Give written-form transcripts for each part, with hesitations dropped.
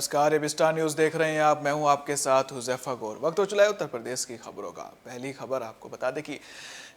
नमस्कार, AB star news देख रहे हैं आप। मैं हूं आपके साथ हुज़ैफा गौर। वक्त हो चला है उत्तर प्रदेश की खबरों का। पहली खबर आपको बता दें कि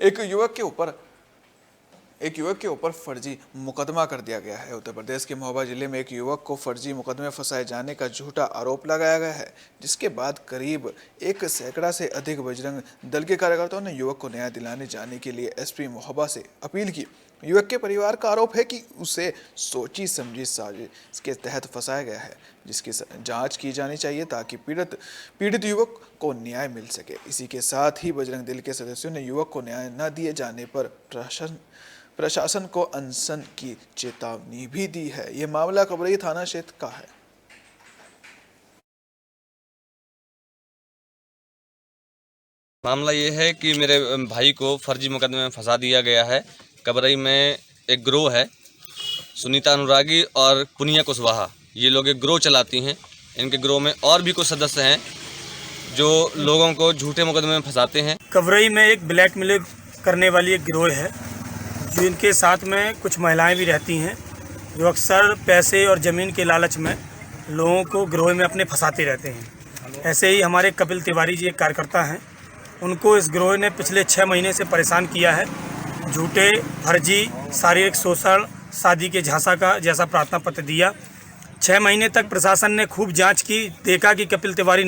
एक युवक के ऊपर फर्जी मुकदमा कर दिया गया है। उत्तर प्रदेश के महोबा जिले में एक युवक को फर्जी मुकदमे फंसाए जाने का झूठा आरोप लगाया गया है, जिसके बाद करीब 1 सैकड़ा से अधिक बजरंग दल के कार्यकर्ताओं ने युवक को न्याय दिलाने जाने के लिए एसपी महोबा से अपील की। युवक के परिवार का आरोप है कि उसे सोची समझी साजिश के तहत फंसाया गया है, जिसकी जांच की जानी चाहिए ताकि पीड़ित युवक को न्याय मिल सके। इसी के साथ ही बजरंग दल के सदस्यों ने युवक को न्याय न दिए जाने पर प्रशासन को अनशन की चेतावनी भी दी है। यह मामला कबरई थाना क्षेत्र का है। मामला ये है कि मेरे भाई को फर्जी मुकदमे में फंसा दिया गया है। कबरई में एक गिरोह है, सुनीता अनुरागी और पुनिया कुशवाहा, ये लोग एक गिरोह चलाती हैं। इनके गिरोह में और भी कुछ सदस्य हैं जो लोगों को झूठे मुकदमे में फंसाते हैं। कबरई में एक ब्लैकमेल करने वाली एक गिरोह है, जिनके साथ में कुछ महिलाएं भी रहती हैं, जो अक्सर पैसे और ज़मीन के लालच में लोगों को गिरोह में अपने फंसाते रहते हैं। ऐसे ही हमारे कपिल तिवारी जी एक कार्यकर्ता हैं, उनको इस गिरोह ने पिछले 6 महीने से परेशान किया है। झूठे फर्जी शारीरिक शोषण, शादी के झांसा का जैसा प्रार्थना पत्र दिया। 6 महीने तक प्रशासन ने खूब जांच की, देखा कि कपिल तिवारी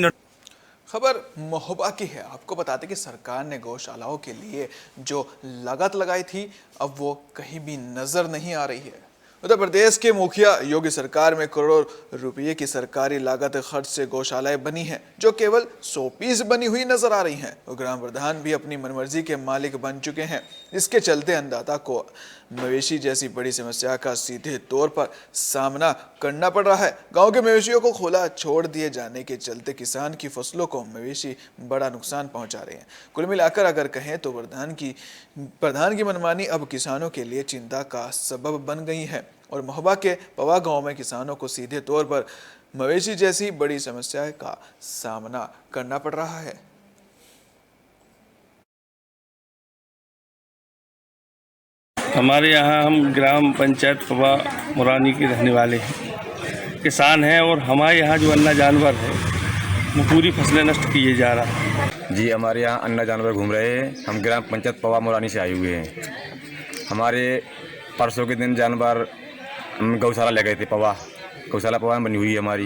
खबर महोबा की है। आपको बताते कि सरकार ने गौशालाओं के लिए जो लागत लगाई थी, अब वो कहीं भी नजर नहीं आ रही है। उत्तर प्रदेश के मुखिया योगी सरकार में करोड़ों रुपये की सरकारी लागत खर्च से गौशालाएं बनी हैं, जो केवल 100 पीस बनी हुई नजर आ रही हैं। और ग्राम प्रधान भी अपनी मनमर्जी के मालिक बन चुके हैं, जिसके चलते अन्नदाता को मवेशी जैसी बड़ी समस्या का सीधे तौर पर सामना करना पड़ रहा है। गांव के मवेशियों को खुला छोड़ दिए जाने के चलते किसान की फसलों को मवेशी बड़ा नुकसान पहुंचा रहे हैं। कुल मिलाकर अगर कहें तो प्रधान की मनमानी अब किसानों के लिए चिंता का सबब बन गई है। और महोबा के पवा गांव में किसानों को सीधे तौर पर मवेशी जैसी बड़ी समस्या का सामना करना पड़ रहा है। हमारे यहाँ हम ग्राम पंचायत पवा मुरानी के रहने वाले हैं, किसान हैं, और हमारे यहाँ जो अन्ना जानवर है वो पूरी फसलें नष्ट किए जा रहा है। जी, हमारे यहाँ अन्ना जानवर घूम रहे हैं। हम ग्राम पंचायत पवा मुरानी से आए हुए हैं। हमारे परसों के दिन जानवर गौशाला ले गए थे। गौशाला पवा में बनी हुई है हमारी।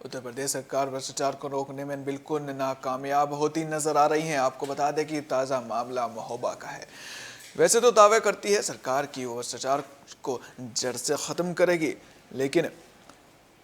उत्तर प्रदेश सरकार भ्रष्टाचार को रोकने में बिल्कुल नाकामयाब होती नजर आ रही है। आपको बता दें कि ताज़ा मामला महोबा का है। वैसे तो दावे करती है सरकार की वो भ्रष्टाचार को जड़ से खत्म करेगी, लेकिन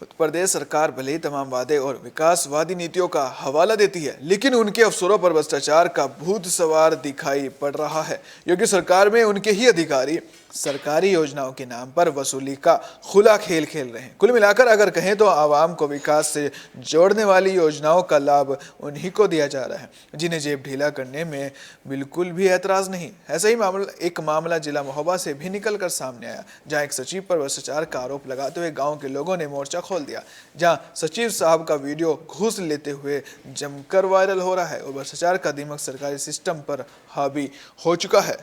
उत्तर प्रदेश सरकार भले ही तमाम वादे और विकासवादी नीतियों का हवाला देती है, लेकिन उनके अफसरों पर भ्रष्टाचार का भूत सवार दिखाई पड़ रहा है। योगी सरकार में उनके ही अधिकारी सरकारी योजनाओं के नाम पर वसूली का खुला खेल खेल रहे हैं। कुल मिलाकर अगर कहें तो आवाम को विकास से जोड़ने वाली योजनाओं का लाभ उन्हीं को दिया जा रहा है, जिन्हें जेब ढीला करने में बिल्कुल भी ऐतराज नहीं। ऐसा ही एक मामला जिला महोबा से भी निकल कर सामने आया, जहां एक सचिव पर भ्रष्टाचार का आरोप लगाते हुए गाँव के लोगों ने मोर्चा खोल दिया, जहां सचिव साहब का वीडियो घूस लेते हुए जमकर वायरल हो रहा है और भ्रष्टाचार का दिमाग सरकारी सिस्टम पर हावी हो चुका है।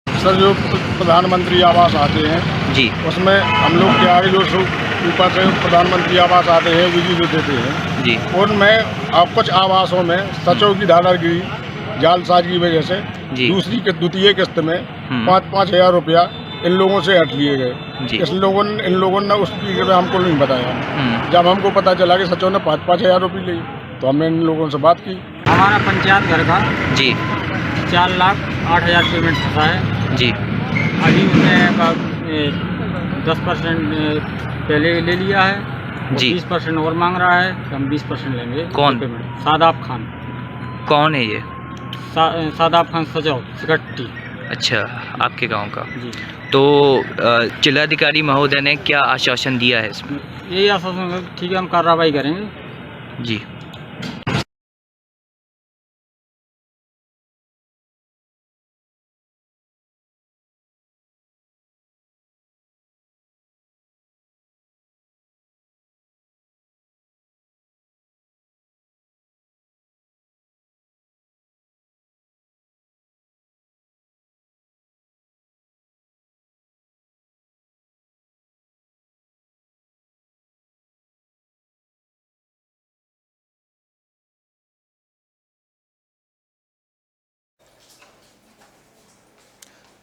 सर, जो प्रधानमंत्री आवास आते हैं जी, उसमें हम लोग के आगे जो ऊपर से प्रधानमंत्री आवास आते हैं बिजली जो देते हैं जी, उनमें अब कुछ आवासों में सचों की धारागिरी जालसाजी की वजह से द्वितीय किस्त में 5-5 हज़ार रुपया इन लोगों से हट लिए गए। इन लोगों ने उस चीज़ में हमको नहीं बताया। जब हमको पता चला कि सचों ने 5-5 हज़ार रुपये लिए तो हमने इन लोगों से बात की। हमारा पंचायत घर का जी, 4,08,000 पेमेंट फंसा है जी, अभी उसने 10% पहले ले लिया है, जी। 20% और मांग रहा है, तो हम 20% लेंगे। कौन? पेमेंट सादाब खान। कौन है ये? सादाब खान सजाओ सिकट्टी। अच्छा, आपके गांव का। जी, तो जिलाधिकारी महोदय ने क्या आश्वासन दिया है इसमें? यही आश्वासन, ठीक है हम कार्रवाई करेंगे। जी।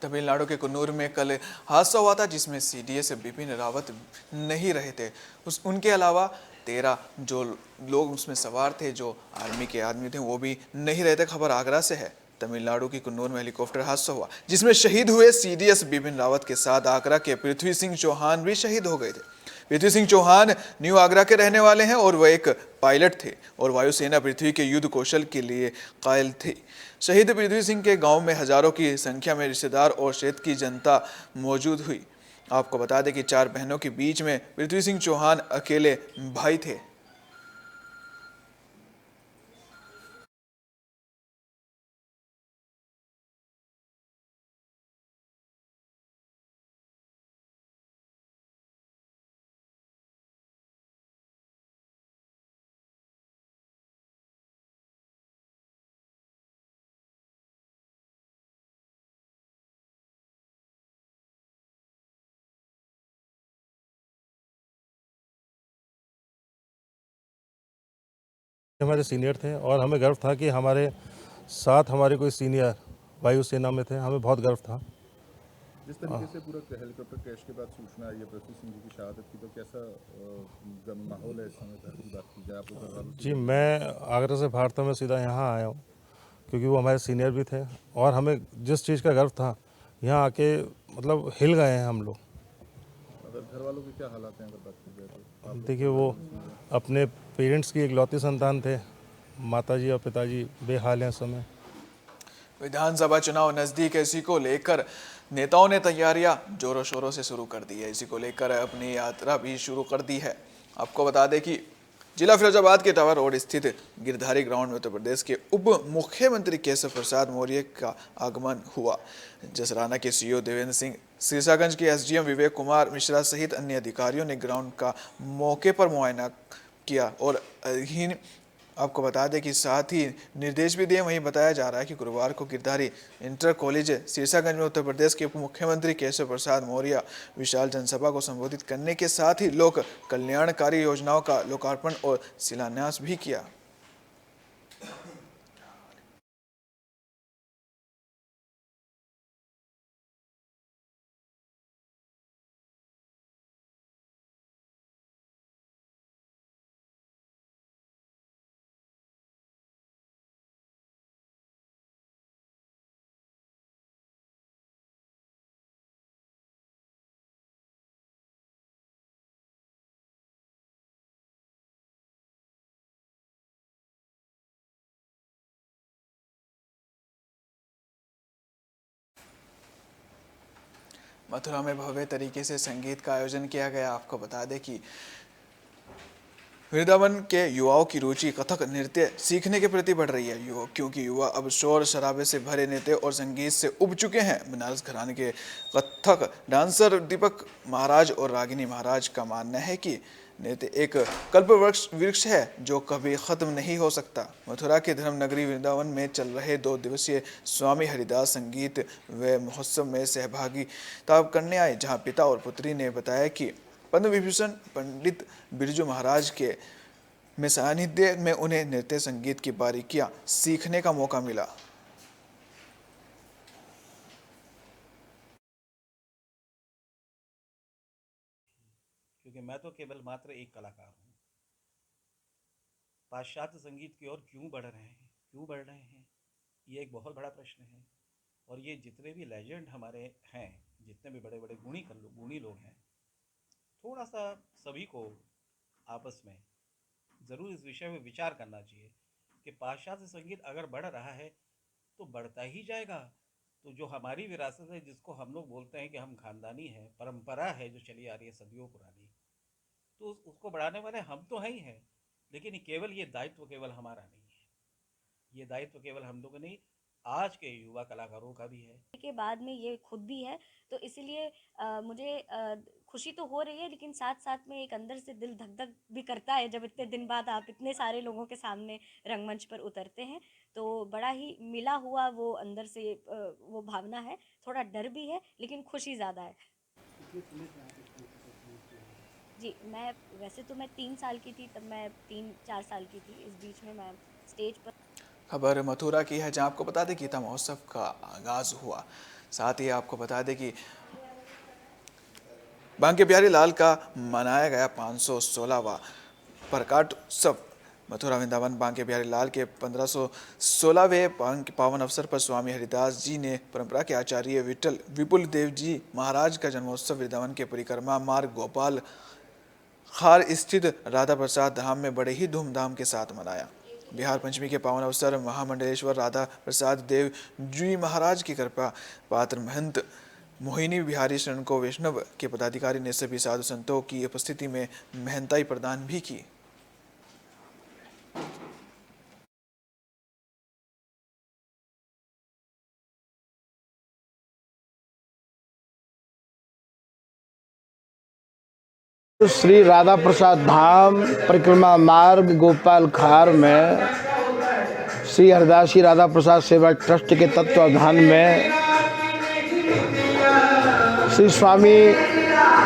तमिलनाडु के कुन्नूर में कल हादसा हुआ था जिसमें सीडीएस बिपिन रावत नहीं रहे थे। उनके अलावा 13 जो लोग उसमें सवार थे, जो आर्मी के आदमी थे, वो भी नहीं रहे थे। खबर आगरा से है। तमिलनाडु की कुन्नूर में हेलीकॉप्टर हादसा हुआ जिसमें शहीद हुए सीडीएस बिपिन रावत के साथ आगरा के पृथ्वी सिंह चौहान भी शहीद हो गए थे। पृथ्वी सिंह चौहान न्यू आगरा के रहने वाले हैं और वह एक पायलट थे और वायुसेना पृथ्वी के युद्ध कौशल के लिए कायल थे। शहीद पृथ्वी सिंह के गांव में हजारों की संख्या में रिश्तेदार और क्षेत्र की जनता मौजूद हुई। आपको बता दें कि 4 बहनों के बीच में पृथ्वी सिंह चौहान अकेले भाई थे। हमारे सीनियर थे और हमें गर्व था कि हमारे साथ हमारे कोई सीनियर वायुसेना में थे। हमें बहुत गर्व था। जिस तरीके से पूरा हेलीकॉप्टर क्रैश के बाद सूचना आई है पृथ्वी सिंह जी की शहादत की, तो कैसा माहौल है इस समय पर की बात की जाए आप लोग? जी, मैं आगरा से भारत में सीधा यहाँ आया हूँ क्योंकि वो हमारे सीनियर भी थे और हमें जिस चीज़ का गर्व था यहाँ आके मतलब हिल गए हैं हम लोग। अगर घर वालों के क्या हालात हैं अगर बात की जाए तो? देखिए, वो अपने पेरेंट्स की इकलौती संतान थे। माताजी और पिताजी बेहाल हैं इस समय। विधानसभा चुनाव नजदीक है, इसी को लेकर नेताओं ने तैयारियां जोरों शोरों से शुरू कर दी है। इसी को लेकर अपनी यात्रा भी शुरू कर दी है। आपको बता दें कि जिला फिरोजाबाद के टावर रोड स्थित गिरधारी ग्राउंड में उत्तर प्रदेश के उप मुख्यमंत्री केशव प्रसाद मौर्य का आगमन हुआ। जसराना के सीईओ देवेंद्र सिंह, सिरसागंज के एसडीएम विवेक कुमार मिश्रा सहित अन्य अधिकारियों ने ग्राउंड का मौके पर मुआयना किया और आपको बता दें कि साथ ही निर्देश भी दिए। वहीं बताया जा रहा है कि गुरुवार को गिरधारी इंटर कॉलेज सिरसागंज में उत्तर प्रदेश के उप मुख्यमंत्री केशव प्रसाद मौर्य विशाल जनसभा को संबोधित करने के साथ ही लोक कल्याणकारी योजनाओं का लोकार्पण और शिलान्यास भी किया। मथुरा में भव्य तरीके से संगीत का आयोजन किया गया। आपको बता दें कि वृंदावन के युवाओं की रुचि कथक नृत्य सीखने के प्रति बढ़ रही है, क्योंकि युवा अब शोर शराबे से भरे नृत्य और संगीत से उब चुके हैं। बनारस घराने के कथक डांसर दीपक महाराज और रागिनी महाराज का मानना है कि नृत्य एक कल्प वृक्ष है जो कभी खत्म नहीं हो सकता। मथुरा के धर्म नगरी वृंदावन में चल रहे 2 दिवसीय स्वामी हरिदास संगीत व महोत्सव में सहभागिता करने आए, जहां पिता और पुत्री ने बताया कि पद्म विभूषण पंडित बिरजू महाराज के में सानिध्य में उन्हें नृत्य संगीत की बारीकियां सीखने का मौका मिला। क्योंकि मैं तो केवल मात्र एक कलाकार हूँ। पाश्चात्य संगीत की ओर क्यों बढ़ रहे हैं, ये एक बहुत बड़ा प्रश्न है। और ये जितने भी लेजेंड हमारे हैं, जितने भी बड़े बड़े गुणी लोग हैं, थोड़ा सा सभी को आपस में ज़रूर इस विषय में विचार करना चाहिए कि पाश्चात्य संगीत अगर बढ़ रहा है तो बढ़ता ही जाएगा। तो जो हमारी विरासत है, जिसको हम लोग बोलते हैं कि हम खानदानी हैं, परंपरा है जो चली आ रही है सदियों पुरानी, तो उसको बढ़ाने वाले हम तो हैं ही हैं। लेकिन केवल ये दायित्व केवल हमारा नहीं है, ये दायित्व केवल हम लोग नहीं, आज के युवा कलाकारों का भी है। के बाद में ये खुद भी है, तो इसीलिए मुझे खुशी तो हो रही है, लेकिन साथ साथ में एक अंदर से दिल धक धक भी करता है जब इतने दिन बाद आप इतने सारे लोगों के सामने रंगमंच पर उतरते हैं। तो बड़ा ही मिला हुआ वो अंदर से वो भावना है। थोड़ा डर भी है लेकिन खुशी ज़्यादा है। जी, मैं वैसे तो मैं 3 साल की थी, तब मैं 3-4 साल की थी। इस बीच में मैं स्टेज पर। खबर मथुरा की है, जहां आपको बता दें गीता महोत्सव का आगाज हुआ। साथ ही आपको बता दें कि बांके बिहारी लाल का मनाया गया 516वां प्रकाट उत्सव। मथुरा वृंदावन बांके बिहारी लाल के 1516वें पावन अवसर पर स्वामी हरिदास जी ने परंपरा के आचार्य विपुल देव जी महाराज का जन्मोत्सव वृंदावन के परिक्रमा मार्ग गोपाल खार स्थित राधा प्रसाद धाम में बड़े ही धूमधाम के साथ मनाया। बिहार पंचमी के पावन अवसर महामंडलेश्वर राधा प्रसाद देव जी महाराज की कृपा पात्र महंत मोहिनी बिहारी शरण को वैष्णव के पदाधिकारी ने सभी साधु संतों की उपस्थिति में महंताई प्रदान भी की। श्री राधा प्रसाद धाम परिक्रमा मार्ग गोपाल खार में श्री हरिदास जी राधा प्रसाद सेवा ट्रस्ट के तत्वावधान में श्री स्वामी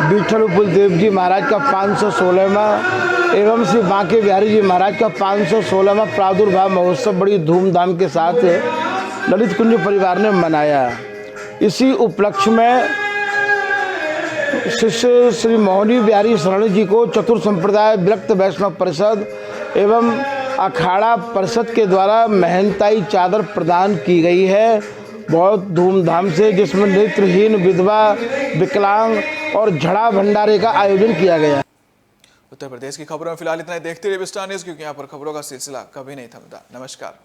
विपुल देव जी महाराज का 516वां एवं श्री बांके बिहारी जी महाराज का 516वां प्रादुर्भाव महोत्सव बड़ी धूमधाम के साथ ललित कुंज परिवार ने मनाया। इसी उपलक्ष्य में शिष्य श्री मोहिनी बिहारी शरण जी को चतुर संप्रदाय विरक्त वैष्णव परिषद एवं अखाड़ा परिषद के द्वारा महंताई चादर प्रदान की गई है बहुत धूमधाम से, जिसमें नेत्रहीन, विधवा, विकलांग और झड़ा भंडारे का आयोजन किया गया। उत्तर प्रदेश की खबरों में फिलहाल इतना ही। देखते रहिए विस्टार न्यूज़, क्योंकि यहाँ पर खबरों का सिलसिला कभी नहीं थमता। नमस्कार।